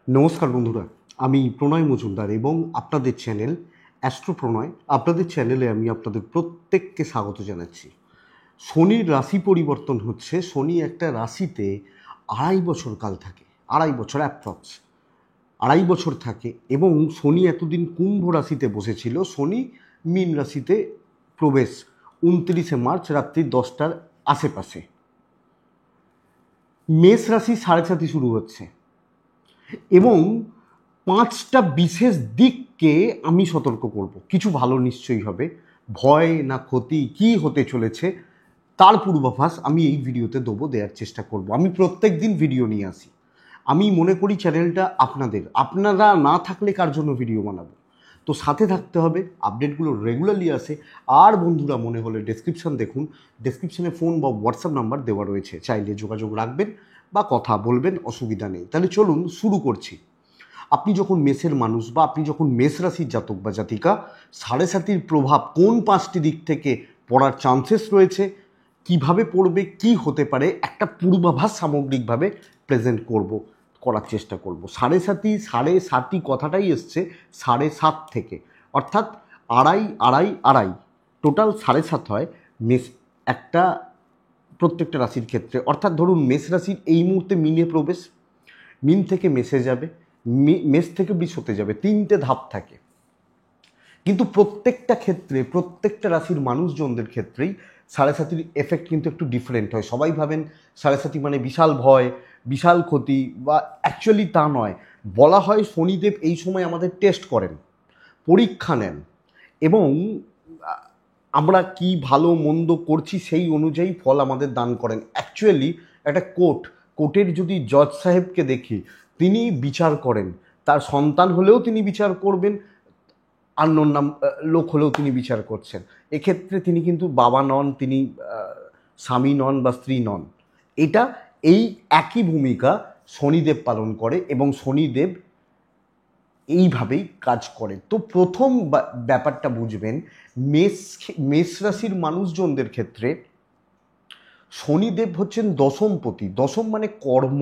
নমস্কার বন্ধুরা, আমি প্রণয় মজুমদার এবং আপনাদের চ্যানেল অ্যাস্ট্রো প্রণয়। আপনাদের চ্যানেলে আমি আপনাদের প্রত্যেককে স্বাগত জানাচ্ছি। শনির রাশি পরিবর্তন হচ্ছে। শনি একটা রাশিতে 2.5 বছর কাল থাকে, 2.5 বছর অ্যাপ্রক্স 2.5 বছর থাকে। এবং শনি এতদিন কুম্ভ রাশিতে বসেছিল, শনি মীন রাশিতে প্রবেশ 29শে মার্চ রাত্রি 10টার আশেপাশে। মেষ রাশি 7.5 শুরু হচ্ছে এবং 5টা বিশেষ দিককে আমি সতর্ক করব। কিছু ভালো নিশ্চয়ই হবে, ভয় না ক্ষতি কি হতে চলেছে তার পূর্বাভাস আমি এই ভিডিওতে দেওয়ার চেষ্টা করব। আমি প্রত্যেক দিন ভিডিও নিয়ে আসি। আমি মনে করি চ্যানেলটা আপনারা না থাকলে কার জন্য ভিডিও বানাবো? তো সাথে থাকতে হবে, আপডেটগুলো রেগুলারলি আসে। আর বন্ধুরা মনে হলে ডেসক্রিপশন দেখুন, ডেসক্রিপশনে ফোন বা হোয়াটসঅ্যাপ নাম্বার দেওয়া রয়েছে, চাইলে যোগাযোগ রাখবেন বা কথা বলবেন, অসুবিধা নেই। তাহলে চলুন শুরু করছি। আপনি যখন মেষের মানুষ বা আপনি যখন মেষ রাশির জাতক বা জাতিকা, 7.5 প্রভাব কোন 5টি দিক থেকে পড়ার চান্সেস রয়েছে, কিভাবে পড়বে, কি হতে পারে, একটা পূর্বাভাস সামগ্রিকভাবে প্রেজেন্ট করার চেষ্টা করব। 7.5 কথাটাই এসছে 7.5 থেকে, অর্থাৎ আড়াই আড়াই আড়াই, টোটাল 7.5 হয় মেষ একটা প্রত্যেকটা রাশির ক্ষেত্রে। অর্থাৎ ধরুন মেষ রাশির এই মুহূর্তে মিনে প্রবেশ, মিন থেকে মেষে যাবে, মেষ থেকে বৃষ হতে যাবে, 3টে ধাপ থাকে। কিন্তু প্রত্যেকটা ক্ষেত্রে প্রত্যেকটা রাশির মানুষজনদের ক্ষেত্রেই 7.5 এফেক্ট কিন্তু একটু ডিফারেন্ট হয়। সবাই ভাবেন 7.5 মানে বিশাল ভয়, বিশাল ক্ষতি, বা অ্যাকচুয়ালি তা নয়। বলা হয় শনিদেব এই সময় আমাদের টেস্ট করেন, পরীক্ষা নেন, এবং আমরা কি ভালো মন্দ করছি সেই অনুযায়ী ফল আমাদের দান করেন। অ্যাকচুয়ালি একটা কোর্টের যদি জজ সাহেবকে দেখি, তিনি বিচার করেন, তার সন্তান হলেও তিনি বিচার করবেন, আননোন নাম লোক হলেও তিনি বিচার করছেন। এক্ষেত্রে তিনি কিন্তু বাবা নন, তিনি স্বামী নন বা স্ত্রী নন। এই একই ভূমিকা শনিদেব পালন করে এবং শনিদেব এইভাবেই কাজ করে। তো প্রথম ব্যাপারটা বুঝবেন, মেষ রাশির মানুষজনদের ক্ষেত্রে শনিদেব হচ্ছেন দশমপতি। দশম মানে কর্ম,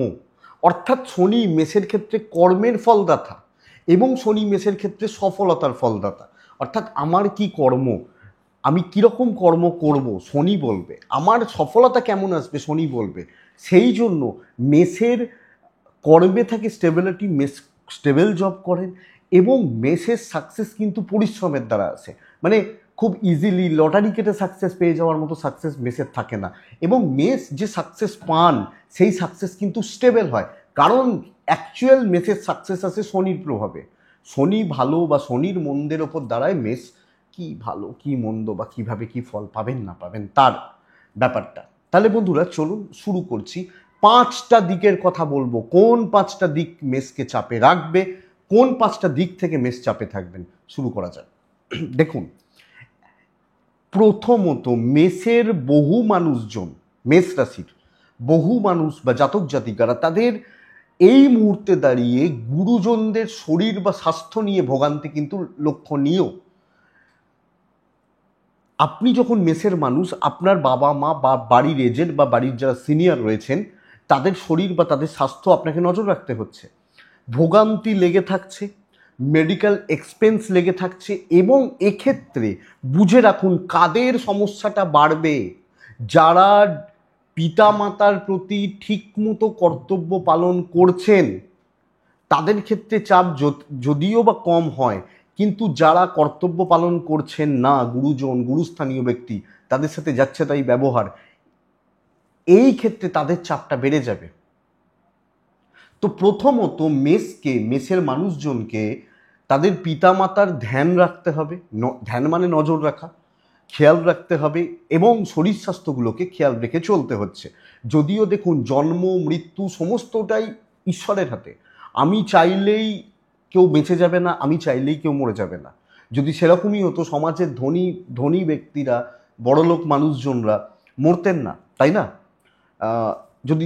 অর্থাৎ শনি মেষের ক্ষেত্রে কর্মের ফলদাতা এবং শনি মেষের ক্ষেত্রে সফলতার ফলদাতা। অর্থাৎ আমার কি কর্ম, আমি কীরকম কর্ম করব শনি বলবে, আমার সফলতা কেমন আসবে শনি বলবে। সেই জন্য মেষের কর্মে থাকে স্টেবিলিটি, মেষ স্টেবল জব করেন, এবং মেষের সাকসেস কিন্তু পরিশ্রমের দ্বারা আসে। মানে খুব ইজিলি লটারি কেটে সাকসেস পেয়ে যাওয়ার মতো সাকসেস মেষের থাকে না। এবং মেষ যে সাকসেস পান সেই সাকসেস কিন্তু স্টেবল হয়, কারণ অ্যাকচুয়াল মেষের সাকসেস আসে শনির প্রভাবে। শনি ভালো বা শনির মন্দের ওপর দাঁড়ায় মেষ কি ভালো কি মন্দ বা কিভাবে কি ফল পাবেন না পাবেন তার ব্যাপারটা। তাহলে বন্ধুরা চলুন শুরু করছি। 5টা দিকের কথা বলবো, কোন 5টা দিক মেষকে চাপে রাখবে, কোন 5টা দিক থেকে মেষ চাপে থাকবেন। শুরু করা যাক। দেখুন, প্রথমত মেষের বহু মানুষজন, মেষ রাশির বহু মানুষ বা জাতক জাতিকারা, তাদের এই মুহূর্তে দাঁড়িয়ে গুরুজনদের শরীর বা স্বাস্থ্য নিয়ে ভোগান্তি কিন্তু লক্ষণীয়। আপনি যখন মেষের মানুষ, আপনার বাবা মা বা বাড়ির এজেন্ট বা বাড়ির যারা সিনিয়র রয়েছেন তাদের শরীর বা তাদের স্বাস্থ্য আপনাকে নজর রাখতে হচ্ছে। ভোগান্তি লেগে থাকছে, মেডিকেল এক্সপেন্স লেগে থাকছে, এবং এক্ষেত্রে বুঝে রাখুন কাদের সমস্যাটা বাড়বে। যারা পিতামাতার প্রতি ঠিকমতো কর্তব্য পালন করছেন তাদের ক্ষেত্রে চাপ যদিও বা কম হয়, কিন্তু যারা কর্তব্য পালন করছেন না, গুরুজন গুরুস্থানীয় ব্যক্তি, তাদের সাথে যাচ্ছে তাই ব্যবহার, এই ক্ষেত্রে তাদের চাপটা বেড়ে যাবে। তো প্রথমত মেষের মানুষজনকে তাদের পিতামাতার ধ্যান রাখতে হবে। ধ্যান মানে নজর রাখা, খেয়াল রাখতে হবে, এবং শরীর স্বাস্থ্যগুলোকে খেয়াল রেখে চলতে হচ্ছে। যদিও দেখুন জন্ম মৃত্যু সমস্তটাই ঈশ্বরের হাতে। আমি চাইলেই কেউ বেঁচে যাবে না, আমি চাইলেই কেউ মরে যাবে না। যদি সেরকমই হতো সমাজের ধনী ধনী ব্যক্তিরা, বড়লোক মানুষজনরা মরতেন না, তাই না? যদি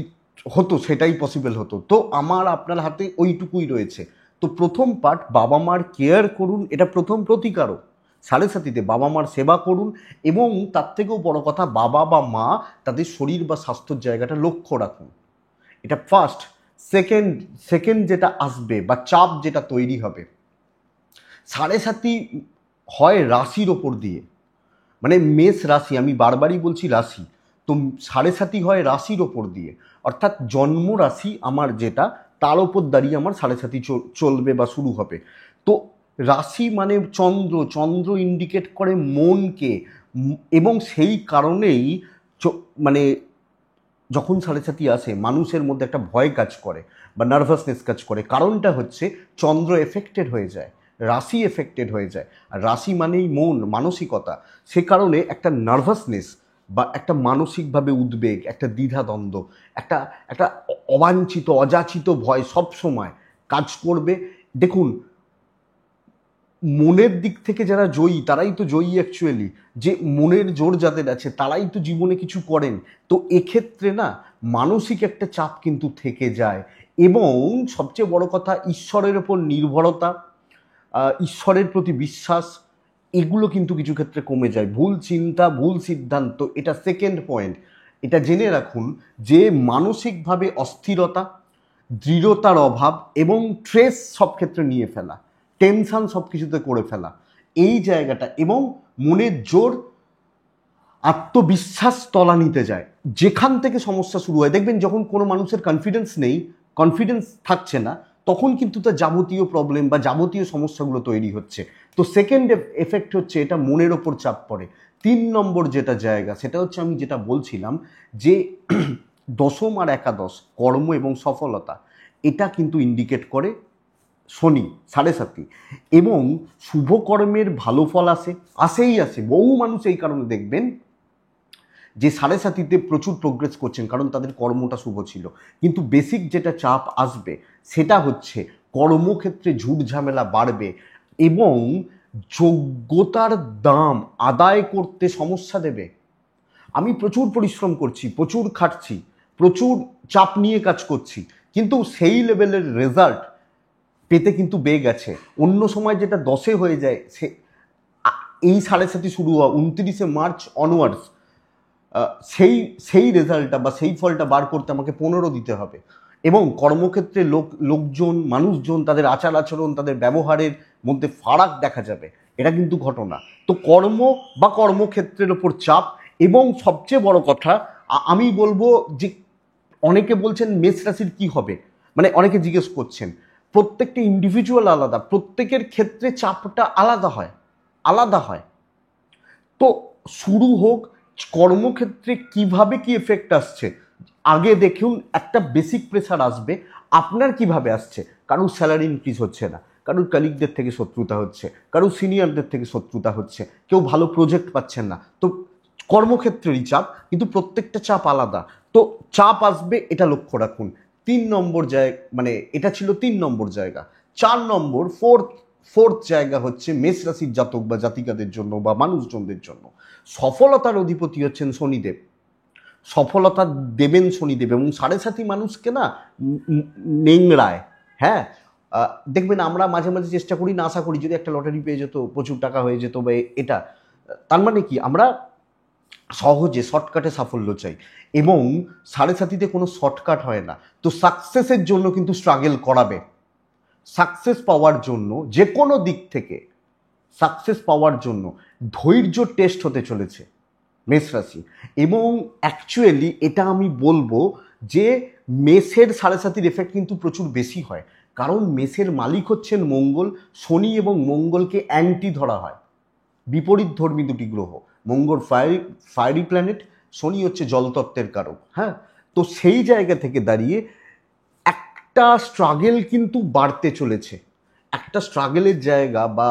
হতো সেটাই পসিবল হতো। তো আমার আপনার হাতে ওইটুকুই রয়েছে। তো প্রথম পার্ট, বাবা মার কেয়ার করুন, এটা প্রথম প্রতিকারও। 7.5 বাবা মার সেবা করুন, এবং তার থেকেও বড় কথা বাবা বা মা তাদের শরীর বা স্বাস্থ্যের জায়গাটা লক্ষ্য রাখুন, এটা ফার্স্ট। সেকেন্ড সেকেন্ড যেটা আসবে বা চাপ যেটা তৈরি হবে, 7.5 হয় রাশির ওপর দিয়ে, মানে মেষ রাশি, আমি বারবারই বলছি রাশি, তো 7.5 হয় রাশির ওপর দিয়ে, অর্থাৎ জন্ম রাশি আমার যেটা, তার ওপর দাঁড়িয়ে আমার 7.5 চলবে বা শুরু হবে। তো রাশি মানে চন্দ্র, চন্দ্র ইন্ডিকেট করে মনকে, এবং সেই কারণেই মানে যখন 7.5 আসে মানুষের মধ্যে একটা ভয় কাজ করে বা নার্ভাসনেস কাজ করে, কারণটা হচ্ছে চন্দ্র এফেক্টেড হয়ে যায়, রাশি এফেক্টেড হয়ে যায়, আর রাশি মানেই মন, মানসিকতা। সে কারণে একটা নার্ভাসনেস বা একটা মানসিকভাবে উদ্বেগ, একটা দ্বিধাদ্বন্দ্ব, একটা একটা অবাঞ্ছিত অযাচিত ভয় সব সময় কাজ করবে। দেখুন, মনের দিক থেকে যারা জয়ী তারাই তো জয়ী অ্যাকচুয়ালি, যে মনের জোর যাদের আছে তারাই তো জীবনে কিছু করেন। তো এক্ষেত্রে না মানসিক একটা চাপ কিন্তু থেকে যায়, এবং সবচেয়ে বড় কথা ঈশ্বরের ওপর নির্ভরতা, ঈশ্বরের প্রতি বিশ্বাস, এগুলো কিন্তু কিছু ক্ষেত্রে কমে যায়। ভুল চিন্তা, ভুল সিদ্ধান্ত, এটা সেকেন্ড পয়েন্ট। এটা জেনে রাখুন যে মানসিকভাবে অস্থিরতা, দৃঢ়তার অভাব এবং ট্রেস সব ক্ষেত্রে নিয়ে ফেলা, টেনশন সব কিছুতে করে ফেলা, এই জায়গাটা, এবং মনের জোর, আত্মবিশ্বাস তলানিতে যায়, যেখান থেকে সমস্যা শুরু হয়। দেখবেন যখন কোনো মানুষের কনফিডেন্স নেই, কনফিডেন্স থাকছে না, তখন কিন্তু তার যাবতীয় প্রবলেম বা যাবতীয় সমস্যাগুলো তৈরি হচ্ছে। তো সেকেন্ড এফেক্ট হচ্ছে এটা মনের ওপর চাপ পড়ে। 3 নম্বর যেটা জায়গা, সেটা হচ্ছে আমি যেটা বলছিলাম যে দশম আর একাদশ, কর্ম এবং সফলতা, এটা কিন্তু ইন্ডিকেট করে শনি 7.5, এবং শুভ কর্মের ভালো ফল আসেই আসে। বহু মানুষ এই কারণে দেখবেন যে 7.5-তে প্রচুর প্রোগ্রেস করছেন, কারণ তাদের কর্মটা শুভ ছিল। কিন্তু বেসিক যেটা চাপ আসবে সেটা হচ্ছে কর্মক্ষেত্রে ঝুট ঝামেলা বাড়বে, এবং যোগ্যতার দাম আদায় করতে সমস্যা দেবে। আমি প্রচুর পরিশ্রম করছি, প্রচুর খাটছি, প্রচুর চাপ নিয়ে কাজ করছি, কিন্তু সেই লেভেলের রেজাল্ট পেতে কিন্তু বেগ আছে। অন্য সময় যেটা 10-এ হয়ে যায়, সে এই 7.5 শুরু হওয়া 29শে মার্চ অনওয়ার্ডস সেই সেই রেজাল্টটা বা সেই ফলটা বার করতে আমাকে 15 দিতে হবে। এবং কর্মক্ষেত্রে লোকজন, মানুষজন, তাদের আচার আচরণ, তাদের ব্যবহারের মধ্যে ফারাক দেখা যাবে, এটা কিন্তু ঘটনা। তো কর্ম বা কর্মক্ষেত্রের ওপর চাপ, এবং সবচেয়ে বড় কথা আমি বলবো যে অনেকে বলছেন মেষ রাশির কী হবে, মানে অনেকে জিজ্ঞেস করছেন, প্রত্যেকটা ইন্ডিভিজুয়াল আলাদা, প্রত্যেকের ক্ষেত্রে চাপটা আলাদা হয়, আলাদা হয়। তো শুরু হোক, কর্মক্ষেত্রে কিভাবে কি এফেক্ট আসছে আগে দেখুন। একটা বেসিক প্রেসার আসবে, আপনার কিভাবে আসছে। কারুর স্যালারি ইনক্রিজ হচ্ছে না, কারুর কলিগদের থেকে শত্রুতা হচ্ছে, কারুর সিনিয়রদের থেকে শত্রুতা হচ্ছে, কেউ ভালো প্রজেক্ট পাচ্ছেন না। তো কর্মক্ষেত্রেরই চাপ, কিন্তু প্রত্যেকটা চাপ আলাদা। তো চাপ আসবে, এটা লক্ষ্য রাখুন। 3 নম্বর জায়গা, মানে এটা ছিল 3 নম্বর জায়গা। 4 নম্বর, ফোর্থ জায়গা হচ্ছে মেষ রাশির জাতক বা জাতিকাদের জন্য বা মানুষজনদের জন্য। সফলতার অধিপতি হচ্ছেন শনিদেব, সফলতা দেবেন শনিদেব, এবং 7.5 মানুষকে না নেংড়ায়। হ্যাঁ, দেখবেন আমরা মাঝে মাঝে চেষ্টা করি না, আশা করি যদি একটা লটারি পেয়ে যেত, প্রচুর টাকা হয়ে যেত, বা এটা, তার মানে কি আমরা সহজে শর্টকাটে সাফল্য চাই, এবং 7.5-তে কোনো শর্টকাট হয় না। তো সাকসেসের জন্য কিন্তু স্ট্রাগল করাবে। সাকসেস পাওয়ার জন্য যে কোনো দিক থেকে সাকসেস পাওয়ার জন্য ধৈর্য টেস্ট হতে চলেছে মেষ রাশি। এবং অ্যাকচুয়ালি এটা আমি বলবো যে মেষের 7.5-র এফেক্ট কিন্তু প্রচুর বেশি হয়, কারণ মেষের মালিক হচ্ছেন মঙ্গল। শনি এবং মঙ্গলকে অ্যান্টি ধরা হয়, বিপরীত ধর্মী দুটি গ্রহ। মঙ্গল ফায়ারি প্ল্যানেট, শনি হচ্ছে জলতত্ত্বের কারক। হ্যাঁ, তো সেই জায়গা থেকে দাঁড়িয়ে একটা স্ট্রাগেল কিন্তু বাড়তে চলেছে, একটা স্ট্রাগেলের জায়গা বা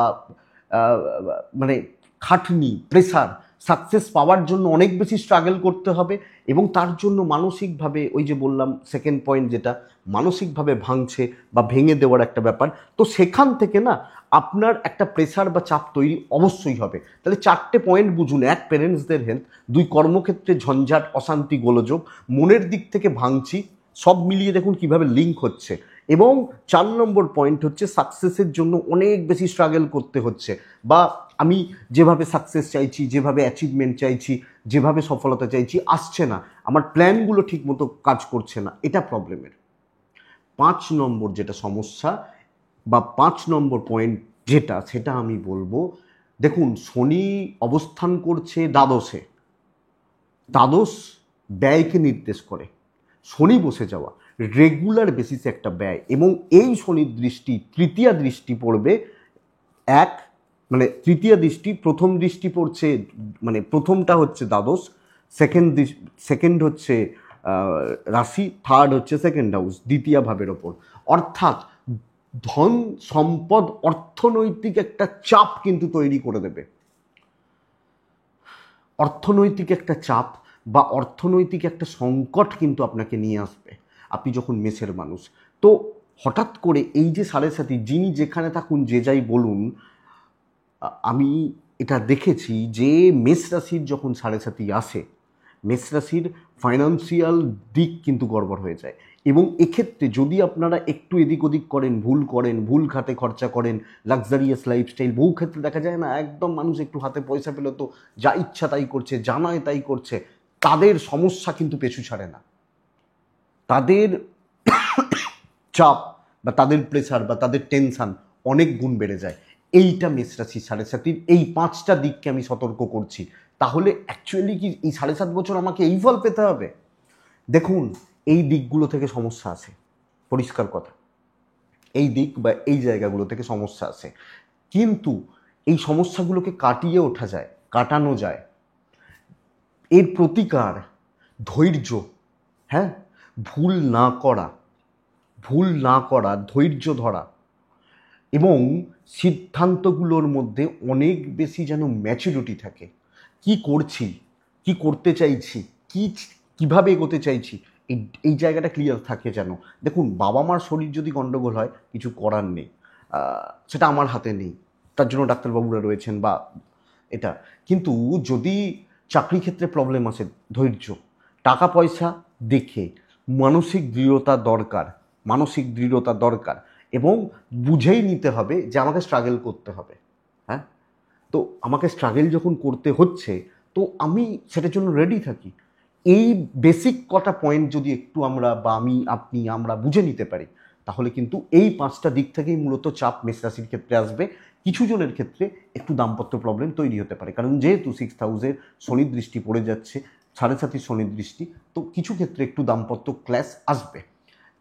মানে খাটনি, প্রেসার, সাকসেস পাওয়ার জন্য অনেক বেশি স্ট্রাগল করতে হবে, এবং তার জন্য মানসিকভাবে, ওই যে বললাম সেকেন্ড পয়েন্ট, যেটা মানসিকভাবে ভাঙছে বা ভেঙে দেওয়ার একটা ব্যাপার। তো সেখান থেকে না আপনার একটা প্রেসার বা চাপ তৈরি অবশ্যই হবে। তাহলে 4টে পয়েন্ট বুঝুন: 1, প্যারেন্টসদের হেলথ; 2, কর্মক্ষেত্রে ঝঞ্ঝাট, অশান্তি, গোলযোগ; মনের দিক থেকে ভাঙছি, সব মিলিয়ে দেখুন কিভাবে লিঙ্ক হচ্ছে। এবং 4 নম্বর পয়েন্ট হচ্ছে সাকসেসের জন্য অনেক বেশি স্ট্রাগল করতে হচ্ছে, বা আমি যেভাবে সাকসেস চাইছি, যেভাবে অ্যাচিভমেন্ট চাইছি, যেভাবে সফলতা চাইছি, আসছে না, আমার প্ল্যানগুলো ঠিকমতো কাজ করছে না, এটা প্রবলেমের। 5 নম্বর যেটা সমস্যা বা 5 নম্বর পয়েন্ট যেটা, সেটা আমি বলবো, দেখুন শনি অবস্থান করছে দ্বাদশে। দ্বাদশ ব্যয়কে নির্দেশ করে। শনি বসে যাওয়া রেগুলার বেসিসে একটা ব্যয়, এবং এই শনির দৃষ্টি তৃতীয় দৃষ্টি পড়বে এক, মানে তৃতীয় দৃষ্টি, প্রথম দৃষ্টি পড়ছে, মানে প্রথমটা হচ্ছে দ্বাদশ, সেকেন্ড হচ্ছে রাশি, থার্ড হচ্ছে সেকেন্ড হাউস, দ্বিতীয় ভাবের ওপর। অর্থাৎ ধন সম্পদ অর্থনৈতিক একটা চাপ কিন্তু তৈরি করে দেবে। অর্থনৈতিক একটা চাপ বা অর্থনৈতিক একটা সংকট কিন্তু আপনাকে নিয়ে আসবে আপনি যখন মেষের মানুষ। তো হঠাৎ করে এই যে 7.5, যিনি যেখানে থাকুন, যে যাই বলুন, আমি এটা দেখেছি যে মেষ রাশির যখন 7.5 আসে, মেষ রাশির ফাইন্যান্সিয়াল দিক কিন্তু গড়বড় হয়ে যায়। এবং এক্ষেত্রে যদি আপনারা একটু এদিক ওদিক করেন, ভুল খাতে খরচা করেন, লাক্সারিয়াস লাইফস্টাইল, বহু ক্ষেত্রে দেখা যায় না, একদম মানুষ একটু হাতে পয়সা পেলে তো যা ইচ্ছা তাই করছে, জানায় তাই করছে, তাদের সমস্যা কিন্তু পিছু ছাড়ে না। তাদের চাপ বা তাদের প্রেশার বা তাদের টেনশান অনেক গুণ বেড়ে যায়। এইটা মেষ রাশি 7.5 এই 5টা দিককে আমি সতর্ক করছি। তাহলে অ্যাকচুয়ালি কি এই 7.5 বছর আমাকে এই ফল পেতে হবে? দেখুন, এই দিকগুলো থেকে সমস্যা আছে, পরিষ্কার কথা, এই দিক বা এই জায়গাগুলো থেকে সমস্যা আছে, কিন্তু এই সমস্যাগুলোকে কাটিয়ে ওঠা যায়, কাটানো যায়। এর প্রতিকার ধৈর্য, হ্যাঁ, ভুল না করা, ধৈর্য ধরা, এবং সিদ্ধান্তগুলোর মধ্যে অনেক বেশি যেন ম্যাচুরিটি থাকে। কি করছি, কি করতে চাইছি, কিভাবে এগোতে চাইছি, এই জায়গাটা ক্লিয়ার থাকে যেন। দেখুন, বাবা মার শরীর যদি গণ্ডগোল হয়, কিছু করার নেই, সেটা আমার হাতে নেই, তার জন্য ডাক্তারবাবুরা রয়েছেন বা এটা। কিন্তু যদি চাকরি ক্ষেত্রে প্রবলেম আসে, ধৈর্য, টাকা পয়সা দেখে মানসিক দৃঢ়তা দরকার, এবং বুঝেই নিতে হবে যে আমাকে স্ট্রাগল করতে হবে। হ্যাঁ, তো আমাকে স্ট্রাগল যখন করতে হচ্ছে, তো আমি সেটার জন্য রেডি থাকি। এই বেসিক কটা পয়েন্ট যদি একটু আমরা বা আমরা বুঝে নিতে পারি, তাহলে কিন্তু এই 5টা দিক থেকেই মূলত চাপ মেষ রাশির ক্ষেত্রে আসবে। কিছু জনের ক্ষেত্রে একটু দাম্পত্য প্রবলেম তৈরি হতে পারে, কারণ যেহেতু 6th হাউসের শনির দৃষ্টি পড়ে যাচ্ছে, 7.5 শনির দৃষ্টি, তো কিছু ক্ষেত্রে একটু দাম্পত্য ক্ল্যাশ আসবে।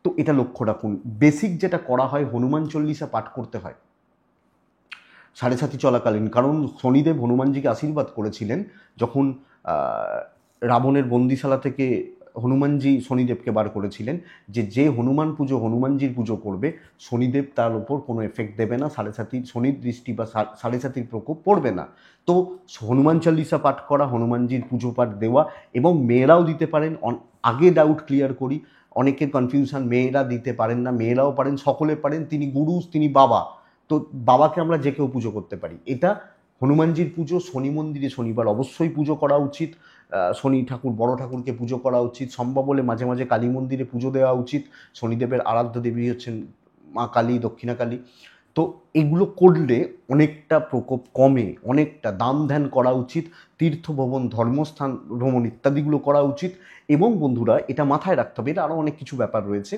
তো এটা লক্ষ্য রাখুন। বেসিক যেটা করা হয়, হনুমান চল্লিশা পাঠ করতে হয় 7.5 চলাকালীন, কারণ শনিদেব হনুমানজিকে আশীর্বাদ করেছিলেন যখন রাবণের বন্দিশালা থেকে হনুমানজি শনিদেবকে বার করেছিলেন, যে হনুমানজির পুজো করবে, শনিদেব তার ওপর কোনো এফেক্ট দেবে না, 7.5 শনির দৃষ্টি বা 7.5 প্রকোপ পড়বে না। তো হনুমান চল্লিশা পাঠ করা, হনুমানজির পুজো পাঠ দেওয়া, এবং মেয়েরাও দিতে পারেন। আগে ডাউট ক্লিয়ার করি, অনেকের কনফিউশন, মেয়েরা দিতে পারেন না, মেয়েরাও পারেন, সকলে পারেন, তিনি গুরু, তিনি বাবা, তো বাবাকে আমরা যে কেউ পুজো করতে পারি। এটা হনুমানজির পুজো, শনি মন্দিরে শনিবার অবশ্যই পুজো করা উচিত, শনি ঠাকুর, বড় ঠাকুরকে পুজো করা উচিত, সম্ভব হলে মাঝে মাঝে কালী মন্দিরে পুজো দেওয়া উচিত। শনিদেবের আরাধ্য দেবী হচ্ছেন মা কালী, দক্ষিণা কালী। তো এগুলো করলে অনেকটা প্রকোপ কমে, অনেকটা দান ধ্যান করা উচিত, তীর্থ ভ্রমণ, ধর্মস্থান ভ্রমণ ইত্যাদিগুলো করা উচিত। এবং বন্ধুরা, এটা মাথায় রাখতে হবে, এটা আরও অনেক কিছু ব্যাপার রয়েছে,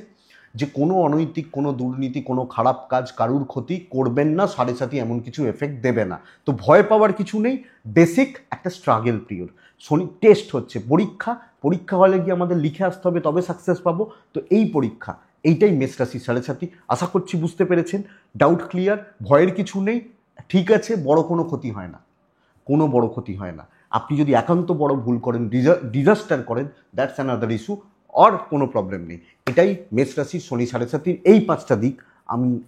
যে কোনো অনৈতিক, কোনো দুর্নীতি, কোনো খারাপ কাজ, কারুর ক্ষতি করবেন না, 7.5 এমন কিছু এফেক্ট দেবে না। তো ভয় পাওয়ার কিছু নেই, বেসিক একটা স্ট্রাগল পিরিয়ড। শনি টেস্ট হচ্ছে, পরীক্ষা হলে গিয়ে আমাদের লিখে আসতে হবে, তবে সাকসেস পাবো। তো এই পরীক্ষা, এইটাই মেষ রাশি 7.5। আশা করছি বুঝতে পেরেছেন, ডাউট ক্লিয়ার, ভয়ের কিছু নেই, ঠিক আছে, বড় কোনো ক্ষতি হয় না, কোনো বড় ক্ষতি হয় না। আপনি যদি একান্ত বড় ভুল করেন, ডিজাস্টার করেন, দ্যাটস অ্যানাদার ইস্যু, আর কোনো প্রবলেম নেই। এটাই মেষ রাশির শনি 7.5 এই 5টা দিক।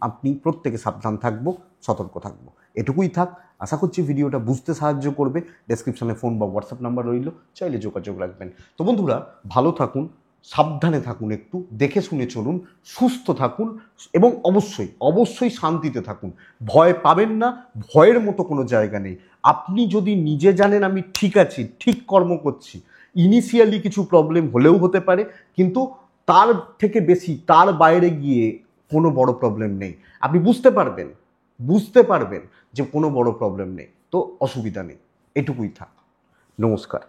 আপনি প্রত্যেকে সাবধান থাকবো, সতর্ক থাকবো, এটুকুই থাক। আশা করছি ভিডিওটা বুঝতে সাহায্য করবে। ডেসক্রিপশনে ফোন বা হোয়াটসঅ্যাপ নাম্বার রইল, চাইলে যোগাযোগ রাখবেন। তো বন্ধুরা, ভালো থাকুন, সাবধানে থাকুন, একটু দেখে শুনে চলুন, সুস্থ থাকুন, এবং অবশ্যই শান্তিতে থাকুন। ভয় পাবেন না, ভয়ের মতো কোনো জায়গা নেই। আপনি যদি নিজে জানেন আমি ঠিক আছি, ঠিক কর্ম করছি, ইনিশিয়ালি কিছু প্রবলেম হলেও হতে পারে, কিন্তু তার থেকে বেশি, তার বাইরে গিয়ে কোনো বড় প্রবলেম নেই। আপনি বুঝতে পারবেন যে কোনো বড় প্রবলেম নেই, তো অসুবিধা নেই। এটুকুই থাক। নমস্কার।